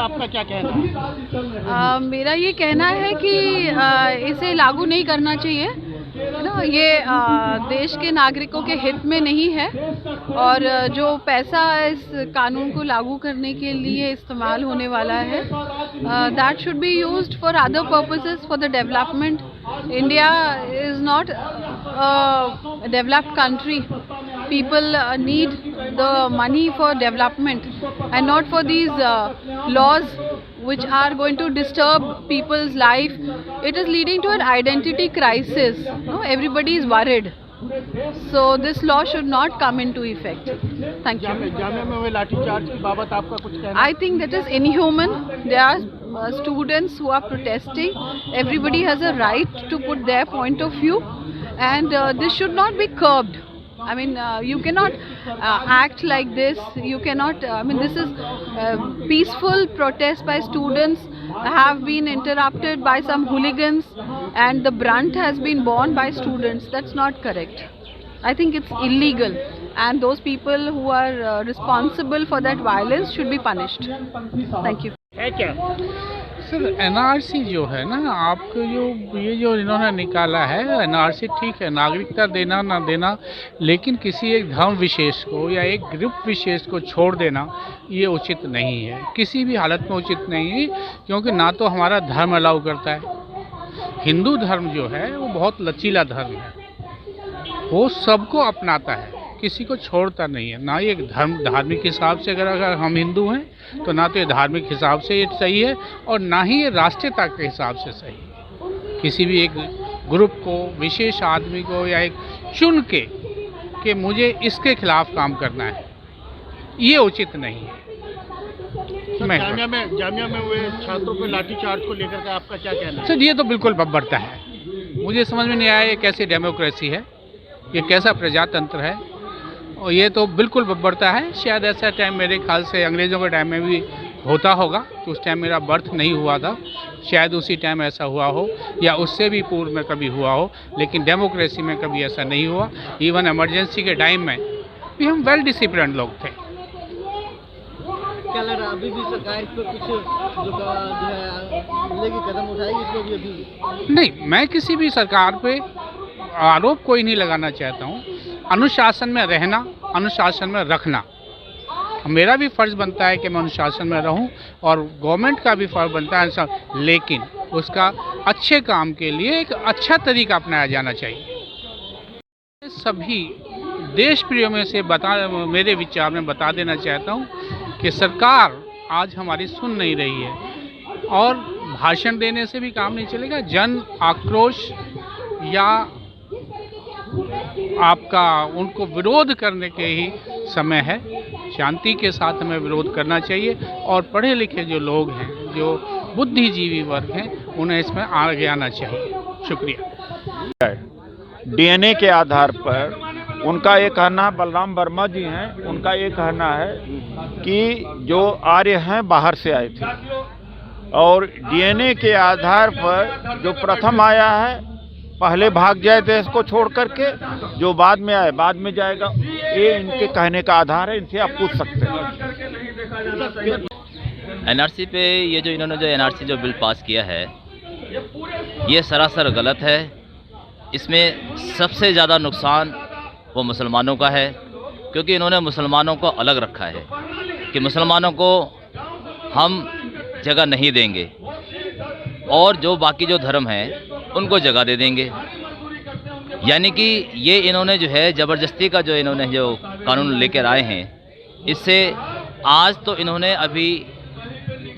आपका क्या कहना है? मेरा ये कहना है कि इसे लागू नहीं करना चाहिए, है ना। ये देश के नागरिकों के हित में नहीं है, और जो पैसा इस कानून को लागू करने के लिए इस्तेमाल होने वाला है, that should be used for other purposes, for the development. India is not a developed country. People need the money for development and not for these laws which are going to disturb people's life. It is leading to an identity crisis. No? Everybody is worried. So this law should not come into effect. Thank you. Jamia में हुए लाठीचार्ज की बाबत आपका कुछ कहना है? I think that is inhuman. There are students who are protesting. Everybody has a right to put their point of view, and this should not be curbed. I mean, you cannot act like this. You cannot. I mean, this is peaceful protest by students have been interrupted by some hooligans, and the brunt has been borne by students. That's not correct. I think it's illegal, and those people who are responsible for that violence should be punished. Thank you. है क्या? Sir NRC जो है ना, आपको जो इन्होंने निकाला है, एनआरसी ठीक है, नागरिकता देना ना देना, लेकिन किसी एक धर्म विशेष को या एक ग्रुप विशेष को छोड़ देना ये उचित नहीं है, किसी भी हालत में उचित नहीं है, क्योंकि ना तो हमारा धर्म अलाउ करता है। हिंदू धर्म जो है वो बहुत लचीला धर्म है, वो सबको अपनाता है, किसी को छोड़ता नहीं है। ना ये धार्मिक हिसाब से अगर हम हिंदू हैं तो ना तो ये धार्मिक हिसाब से ये सही है, और ना ही ये राष्ट्रीयता के हिसाब से सही है। किसी भी एक ग्रुप को, विशेष आदमी को या एक चुन के कि मुझे इसके खिलाफ काम करना है, ये उचित नहीं है। जामिया में हुए छात्रों पे लाठीचार्ज को लेकर के आपका क्या कहना है? सर ये तो बिल्कुल बब्बरता है, मुझे समझ में नहीं आया ये कैसी डेमोक्रेसी है, ये कैसा प्रजातंत्र है, और ये तो बिल्कुल बब्बरता है। शायद ऐसा टाइम मेरे ख्याल से अंग्रेज़ों के टाइम में भी होता होगा, तो उस टाइम मेरा बर्थ नहीं हुआ था, शायद उसी टाइम ऐसा हुआ हो या उससे भी पूर्व में कभी हुआ हो, लेकिन डेमोक्रेसी में कभी ऐसा नहीं हुआ। इवन इमरजेंसी के टाइम में भी हम वेल डिसिप्लिन लोग थे। क्या लग रहा है अभी भी सरकार पे कुछ जो है लेगी कदम उठाएगी इसको भी? नहीं, मैं किसी भी सरकार पे आरोप कोई नहीं लगाना चाहता हूँ। अनुशासन में रहना, अनुशासन में रखना मेरा भी फ़र्ज़ बनता है कि मैं अनुशासन में रहूं, और गवर्नमेंट का भी फ़र्ज़ बनता है, लेकिन उसका अच्छे काम के लिए एक अच्छा तरीका अपनाया जाना चाहिए। सभी देश प्रियों में से मेरे विचार में बता देना चाहता हूं कि सरकार आज हमारी सुन नहीं रही है, और भाषण देने से भी काम नहीं चलेगा। जन आक्रोश या आपका उनको विरोध करने के ही समय है, शांति के साथ हमें विरोध करना चाहिए, और पढ़े लिखे जो लोग हैं, जो बुद्धिजीवी वर्ग हैं, उन्हें इसमें आगे आना चाहिए। शुक्रिया। डीएनए के आधार पर उनका ये कहना, बलराम वर्मा जी हैं, उनका ये कहना है कि जो आर्य हैं बाहर से आए थे, और डीएनए के आधार पर जो प्रथम आया है पहले भाग जाए देश को छोड़ करके, जो बाद में आए बाद में जाएगा, ये इनके कहने का आधार है, इनसे आप पूछ सकते हैं। एनआरसी पे ये जो इन्होंने जो एनआरसी जो बिल पास किया है, ये सरासर गलत है। इसमें सबसे ज़्यादा नुकसान वो मुसलमानों का है, क्योंकि इन्होंने मुसलमानों को अलग रखा है कि मुसलमानों को हम जगह नहीं देंगे, और जो बाकी जो धर्म हैं उनको जगह दे देंगे। यानी कि ये इन्होंने जो है ज़बरदस्ती का जो इन्होंने जो कानून लेकर आए हैं, इससे आज तो इन्होंने अभी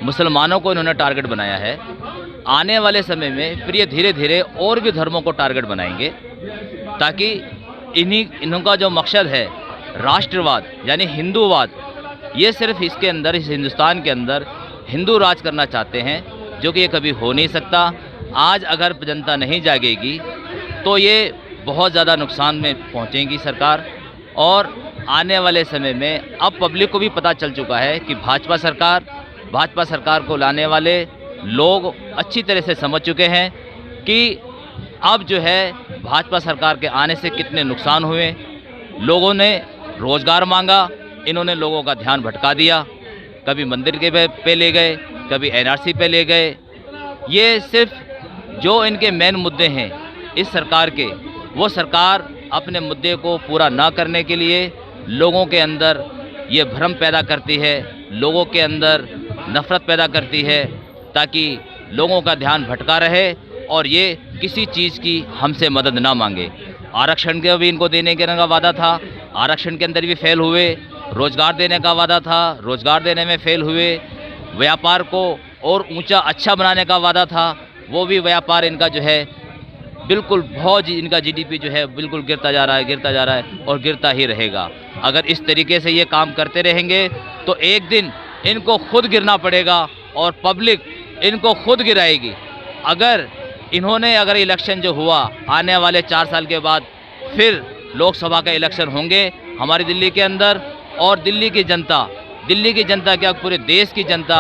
मुसलमानों को इन्होंने टारगेट बनाया है। आने वाले समय में फिर ये धीरे धीरे और भी धर्मों को टारगेट बनाएंगे, ताकि इनका जो मकसद है राष्ट्रवाद यानी हिंदूवाद, ये सिर्फ इसके अंदर, इस हिंदुस्तान के अंदर हिंदू राज करना चाहते हैं, जो कि ये कभी हो नहीं सकता। आज अगर जनता नहीं जागेगी तो ये बहुत ज़्यादा नुकसान में पहुंचेगी सरकार, और आने वाले समय में अब पब्लिक को भी पता चल चुका है कि भाजपा सरकार को लाने वाले लोग अच्छी तरह से समझ चुके हैं कि अब जो है भाजपा सरकार के आने से कितने नुकसान हुए। लोगों ने रोज़गार मांगा, इन्होंने लोगों का ध्यान भटका दिया, कभी मंदिर के पे ले गए, कभी एनआरसी पे ले गए। ये सिर्फ जो इनके मेन मुद्दे हैं इस सरकार के, वो सरकार अपने मुद्दे को पूरा ना करने के लिए लोगों के अंदर ये भ्रम पैदा करती है, लोगों के अंदर नफ़रत पैदा करती है, ताकि लोगों का ध्यान भटका रहे और ये किसी चीज़ की हमसे मदद ना मांगे। आरक्षण के भी इनको देने का वादा था, आरक्षण के अंदर भी फेल हुए। रोज़गार देने का वादा था, रोज़गार देने में फेल हुए। व्यापार को और ऊंचा अच्छा बनाने का वादा था, वो भी व्यापार इनका जो है बिल्कुल बहुत इनका जीडीपी जो है बिल्कुल गिरता जा रहा है और गिरता ही रहेगा। अगर इस तरीके से ये काम करते रहेंगे तो एक दिन इनको खुद गिरना पड़ेगा और पब्लिक इनको खुद गिराएगी। अगर इलेक्शन जो हुआ आने वाले 4 साल के बाद फिर लोकसभा का इलेक्शन होंगे हमारी दिल्ली के अंदर, और दिल्ली की जनता क्या पूरे देश की जनता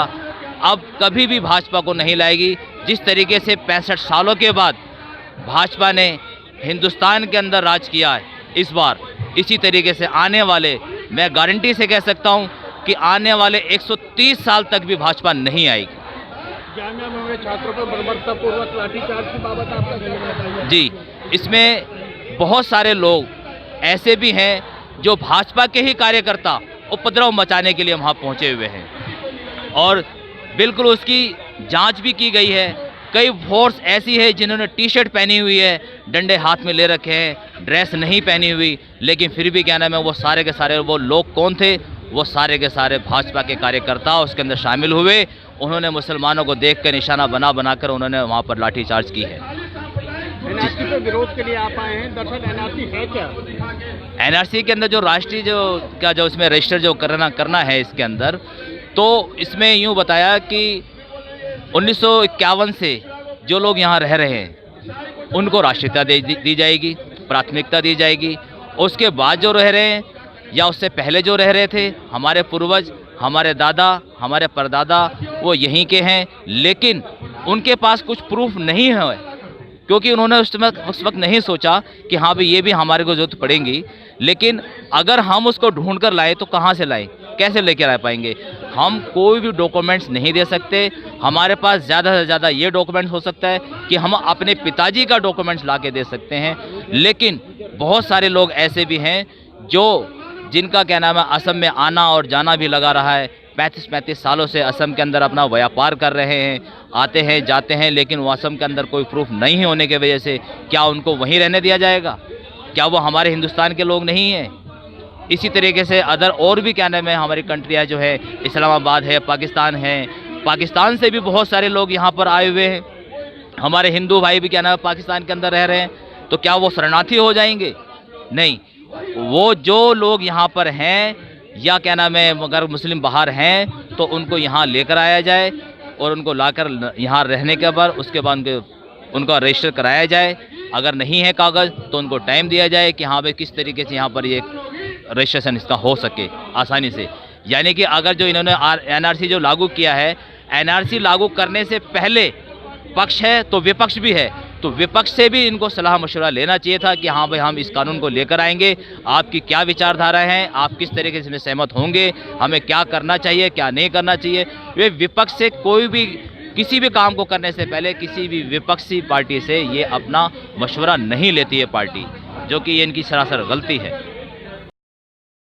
अब कभी भी भाजपा को नहीं लाएगी। जिस तरीके से 65 सालों के बाद भाजपा ने हिंदुस्तान के अंदर राज किया है, इस बार इसी तरीके से आने वाले, मैं गारंटी से कह सकता हूं कि आने वाले 130 साल तक भी भाजपा नहीं आएगी। जामिया में छात्रों पर बर्बरतापूर्वक लाठीचार्ज की बाबत आपका क्या कहना है? जी, इसमें बहुत सारे लोग ऐसे भी हैं जो भाजपा के ही कार्यकर्ता उपद्रव मचाने के लिए वहाँ पहुँचे हुए हैं और बिल्कुल उसकी जांच भी की गई है। कई फोर्स ऐसी है जिन्होंने टी-शर्ट पहनी हुई है, डंडे हाथ में ले रखे हैं, ड्रेस नहीं पहनी हुई, लेकिन फिर भी क्या नाम है वो सारे के सारे वो लोग कौन थे? वो सारे के सारे भाजपा के कार्यकर्ता उसके अंदर शामिल हुए। उन्होंने मुसलमानों को देख कर निशाना बनाकर उन्होंने वहाँ पर लाठीचार्ज की है। एनआरसी के विरोध के लिए आप आए हैं, दरअसल एनआरसी है क्या? एनआरसी के अंदर जो राष्ट्रीय जो इसमें रजिस्टर जो करना है इसके अंदर, तो इसमें यूँ बताया कि 1951 से जो लोग यहाँ रह रहे हैं उनको राष्ट्रीयता दी जाएगी, प्राथमिकता दी जाएगी। उसके बाद जो रह रहे हैं या उससे पहले जो रह रहे थे, हमारे पूर्वज, हमारे दादा, हमारे परदादा वो यहीं के हैं, लेकिन उनके पास कुछ प्रूफ नहीं है क्योंकि उन्होंने उस वक्त नहीं सोचा कि हाँ भाई ये भी हमारे को जरूरत पड़ेगी। लेकिन अगर हम उसको ढूंढ कर लाए तो कहाँ से लाएं, कैसे लेकर आ पाएंगे? हम कोई भी डॉक्यूमेंट्स नहीं दे सकते। हमारे पास ज़्यादा से ज़्यादा ये डॉक्यूमेंट्स हो सकता है कि हम अपने पिताजी का डॉक्यूमेंट्स ला के दे सकते हैं, लेकिन बहुत सारे लोग ऐसे भी हैं जिनका क्या नाम है असम में आना और जाना भी लगा रहा है। 35 सालों से असम के अंदर अपना व्यापार कर रहे हैं, आते हैं जाते हैं, लेकिन वो असम के अंदर कोई प्रूफ नहीं होने की वजह से क्या उनको वहीं रहने दिया जाएगा? क्या वो हमारे हिंदुस्तान के लोग नहीं हैं? इसी तरीके से अदर और भी क्या नाम है हमारी कंट्रियाँ जो है, इस्लामाबाद है, पाकिस्तान है, पाकिस्तान से भी बहुत सारे लोग यहाँ पर आए हुए हैं। हमारे हिंदू भाई भी क्या नाम है पाकिस्तान के अंदर रह रहे हैं, तो क्या वो शरणार्थी हो जाएंगे? नहीं, वो जो लोग यहाँ पर हैं या क्या नाम है अगर मुस्लिम बाहर हैं तो उनको यहाँ लेकर आया जाए और उनको लाकर यहाँ रहने के बाद उसके बाद उनका रजिस्टर कराया जाए। अगर नहीं है कागज़ तो उनको टाइम दिया जाए कि हाँ भाई किस तरीके से यहाँ पर ये रजिस्ट्रेशन इसका हो सके आसानी से। यानी कि अगर जो इन्होंने एनआरसी जो लागू किया है, एनआरसी लागू करने से पहले पक्ष है तो विपक्ष भी है, तो विपक्ष से भी इनको सलाह मशवरा लेना चाहिए था कि हाँ भाई हम इस कानून को लेकर आएंगे, आपकी क्या विचारधारा है, आप किस तरीके से इसमें सहमत होंगे, हमें क्या करना चाहिए क्या नहीं करना चाहिए। वे विपक्ष से कोई भी किसी भी काम को करने से पहले किसी भी विपक्षी पार्टी से ये अपना मशवरा नहीं लेती है पार्टी, जो कि ये इनकी सरासर गलती है।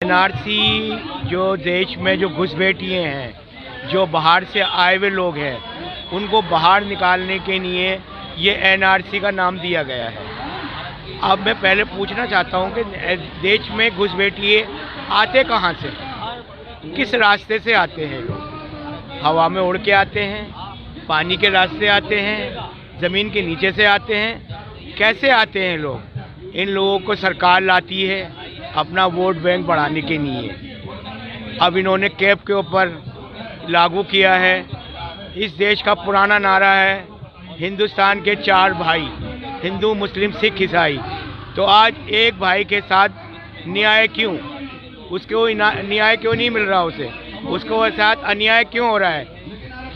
एनआरसी जो देश में जो घुसपैठिए हैं, जो बाहर से आए हुए लोग हैं, उनको बाहर निकालने के लिए ये एनआरसी का नाम दिया गया है। अब मैं पहले पूछना चाहता हूँ कि देश में घुसपैठिए आते कहाँ से, किस रास्ते से आते हैं लोग? हवा में उड़ के आते हैं, पानी के रास्ते आते हैं, ज़मीन के नीचे से आते हैं, कैसे आते हैं लोग? इन लोगों को सरकार लाती है अपना वोट बैंक बढ़ाने के लिए। अब इन्होंने कैब के ऊपर लागू किया है। इस देश का पुराना नारा है हिंदुस्तान के 4 भाई, हिंदू मुस्लिम सिख ईसाई। तो आज एक भाई के साथ न्याय क्यों? उसको न्याय क्यों नहीं मिल रहा? उसको साथ अन्याय क्यों हो रहा है?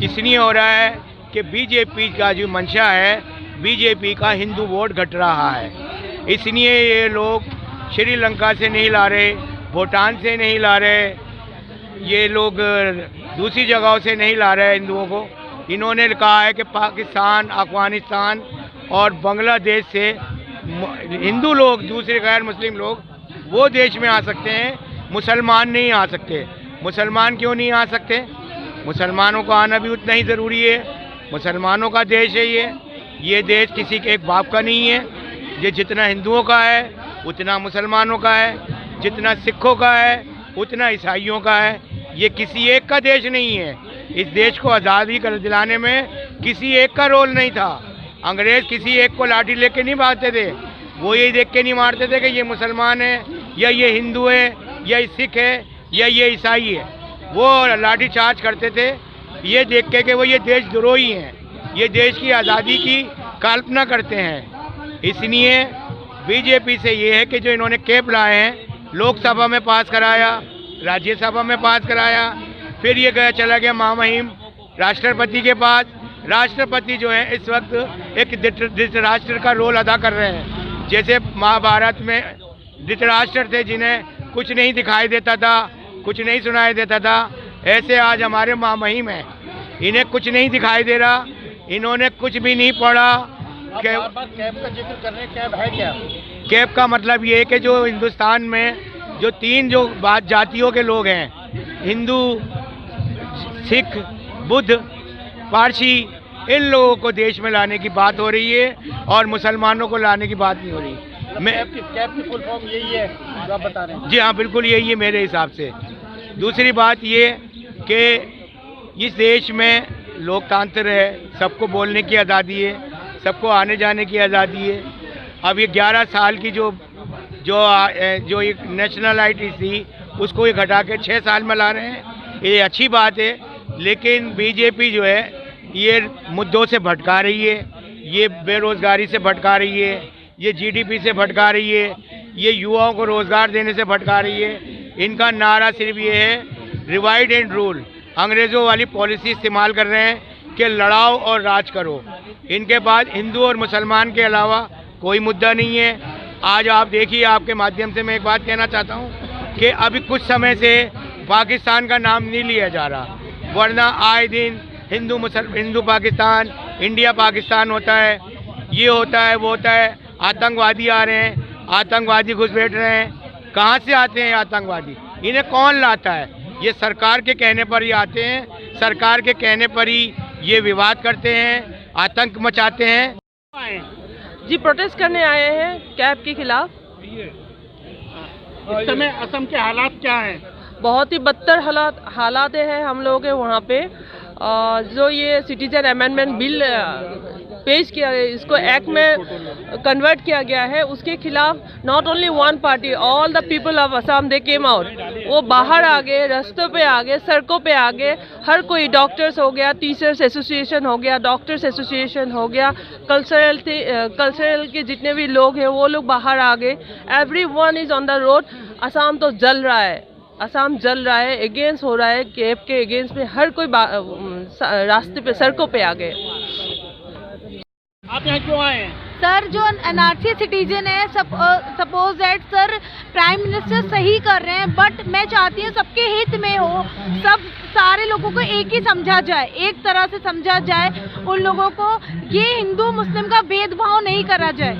इसलिए हो रहा है कि बीजेपी का जो मंशा है, बीजेपी का हिंदू वोट घट रहा है। इसलिए ये लोग श्रीलंका से नहीं ला रहे, भूटान से नहीं ला रहे, ये लोग दूसरी जगहों से नहीं ला रहे हैं हिंदुओं को। इन्होंने कहा है कि पाकिस्तान, अफगानिस्तान और बांग्लादेश से हिंदू लोग, दूसरे गैर मुस्लिम लोग वो देश में आ सकते हैं, मुसलमान नहीं आ सकते। मुसलमान क्यों नहीं आ सकते? मुसलमानों को आना भी उतना ही ज़रूरी है। मुसलमानों का देश है ये देश किसी के एक बाप का नहीं है। ये जितना हिंदुओं का है उतना मुसलमानों का है, जितना सिखों का है उतना ईसाइयों का है। ये किसी एक का देश नहीं है। इस देश को आज़ादी कर दिलाने में किसी एक का रोल नहीं था। अंग्रेज़ किसी एक को लाठी लेके नहीं मारते थे, वो ये देख के नहीं मारते थे कि ये मुसलमान है या ये हिंदू है या ये सिख है या ये ईसाई है। वो लाठी चार्ज करते थे ये देख के कि वो ये देशद्रोही हैं, ये देश की आज़ादी की कल्पना करते हैं। इसलिए बीजेपी से ये है कि जो इन्होंने कैप लाए हैं, लोकसभा में पास कराया, राज्यसभा में पास कराया, फिर ये गया चला गया महामहिम राष्ट्रपति के पास। राष्ट्रपति जो है इस वक्त एक धृतराष्ट्र का रोल अदा कर रहे हैं। जैसे महाभारत में धृतराष्ट्र थे जिन्हें कुछ नहीं दिखाई देता था, कुछ नहीं सुनाई देता था, ऐसे आज हमारे महामहिम हैं, इन्हें कुछ नहीं दिखाई दे रहा, इन्होंने कुछ भी नहीं पढ़ा। कैप का जिक्र कर रहे हैं, कैप है क्या? कैप का मतलब ये है कि जो हिंदुस्तान में जो तीन जो जातियों के लोग हैं, हिंदू, सिख, बुद्ध, पारसी, इन लोगों को देश में लाने की बात हो रही है और मुसलमानों को लाने की बात नहीं हो रही। मैं कैप की फुल फॉर्म यही है जो आप बता रहे हैं? जी हाँ, बिल्कुल यही है मेरे हिसाब से। दूसरी बात ये कि इस देश में लोकतंत्र है, सबको बोलने की आज़ादी है, सबको आने जाने की आज़ादी है। अब ये 11 साल की जो एक नेशनलिटी थी उसको ये घटा के 6 साल में ला रहे हैं, ये अच्छी बात है। लेकिन बीजेपी जो है ये मुद्दों से भटका रही है, ये बेरोज़गारी से भटका रही है, ये जीडीपी से भटका रही है, ये युवाओं को रोज़गार देने से भटका रही है। इनका नारा सिर्फ ये है डिवाइड एंड रूल, अंग्रेज़ों वाली पॉलिसी इस्तेमाल कर रहे हैं कि लड़ाओ और राज करो। इनके पास हिंदू और मुसलमान के अलावा कोई मुद्दा नहीं है। आज आप देखिए, आपके माध्यम से मैं एक बात कहना चाहता हूँ कि अभी कुछ समय से पाकिस्तान का नाम नहीं लिया जा रहा, वरना आए दिन हिंदू पाकिस्तान, इंडिया पाकिस्तान होता है, ये होता है, वो होता है। आतंकवादी आ रहे हैं, आतंकवादी घुस बैठ रहे हैं। कहाँ से आते हैं आतंकवादी? इन्हें कौन लाता है? ये सरकार के कहने पर ही आते हैं, सरकार के कहने पर ही ये विवाद करते हैं, आतंक मचाते हैं। जी, प्रोटेस्ट करने आए हैं कैप के खिलाफ। इस समय असम के हालात क्या हैं? बहुत ही बदतर हालात हैं हम लोगों के वहाँ पे। जो ये सिटीजन अमेंडमेंट बिल पेश किया गया, इसको एक्ट में कन्वर्ट किया गया है, उसके खिलाफ not only one party, all the people of Assam they came out. वो बाहर आ गए, रास्तों पे आ गए, सड़कों पे आ गए। हर कोई, डॉक्टर्स हो गया, टीचर्स एसोसिएशन हो गया, डॉक्टर्स एसोसिएशन हो गया, कल्चरल के जितने भी लोग हैं वो लोग बाहर आ गए। Every one is on the road. Assam तो जल रहा है, असम जल रहा है, अगेंस्ट हो रहा है, कैप के अगेंस्ट में हर कोई रास्ते पे, सड़कों पे आ गए। आप यहाँ क्यों आए हैं? सर, जो एनआरसी सिटीजन है, suppose that sir prime minister सही कर रहे हैं, बट मैं चाहती हूँ सबके हित में हो, सब सारे लोगों को एक ही समझा जाए, एक तरह से समझा जाए उन लोगों को, ये हिंदू मुस्लिम का भेदभाव नहीं करा जाए।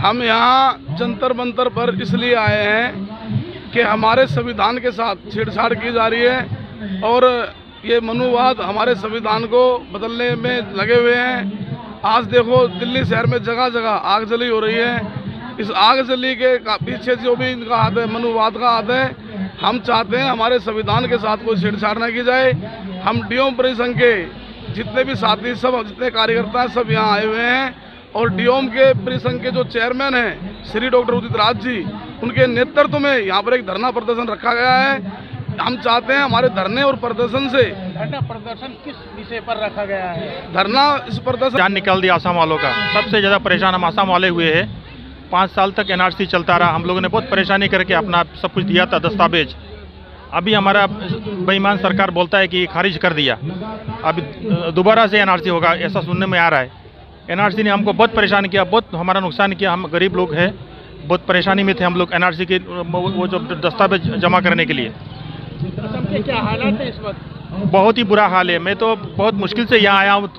हम यहाँ जंतर मंतर पर इसलिए आए हैं कि हमारे संविधान के साथ छेड़छाड़ की जा रही है और ये मनुवाद हमारे संविधान को बदलने में लगे हुए हैं। आज देखो, दिल्ली शहर में जगह जगह आगजली हो रही है। इस आगजली के पीछे जो भी इनका हाथ है, मनुवाद का हाथ है। हम चाहते हैं हमारे संविधान के साथ कोई छेड़छाड़ न की जाए। हम डीओम परिसंघ के जितने भी साथी, सब जितने कार्यकर्ता हैं, सब यहाँ आए हुए हैं और डीओम के परिसंघ के जो चेयरमैन हैं श्री डॉक्टर उदित राज जी, उनके नेतृत्व में यहाँ पर एक धरना प्रदर्शन रखा गया है। हम चाहते हैं हमारे धरने और प्रदर्शन से, धरना प्रदर्शन किस विषय पर रखा गया है? धरना इस प्रदर्शन, जान निकाल दिया आसाम वालों का। सबसे ज़्यादा परेशान हम आसाम वाले हुए हैं। 5 साल तक एनआरसी चलता रहा, हम लोगों ने बहुत परेशानी करके अपना सब कुछ दिया था, दस्तावेज। अभी हमारा बेईमान सरकार बोलता है कि खारिज कर दिया, अभी दोबारा से एनआरसी होगा, ऐसा सुनने में आ रहा है। एनआरसी ने हमको बहुत परेशान किया, बहुत हमारा नुकसान किया। हम गरीब लोग हैं, बहुत परेशानी में थे हम लोग एनआरसी के वो जो दस्तावेज जमा करने के लिए। असम के क्या हालात है इस वक्त? बहुत ही बुरा हाल है। मैं तो बहुत मुश्किल से यहाँ आया हूँ,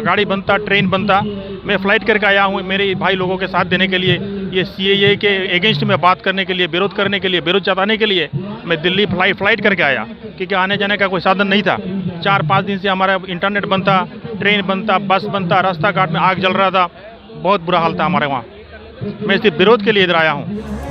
गाड़ी बनता, ट्रेन बनता, मैं फ़्लाइट करके आया हूँ मेरे भाई लोगों के साथ देने के लिए, ये CAA के अगेंस्ट में बात करने के लिए, विरोध करने के लिए, विरोध जताने के लिए मैं दिल्ली फ़्लाइट करके आया, क्योंकि आने जाने का कोई साधन नहीं था। 4-5 दिन से हमारा इंटरनेट बनता, ट्रेन बनता, बस बनता, रास्ता घाट में आग जल रहा था, बहुत बुरा हाल था हमारे वहाँ। मैं सिर्फ विरोध के लिए इधर आया हूँ।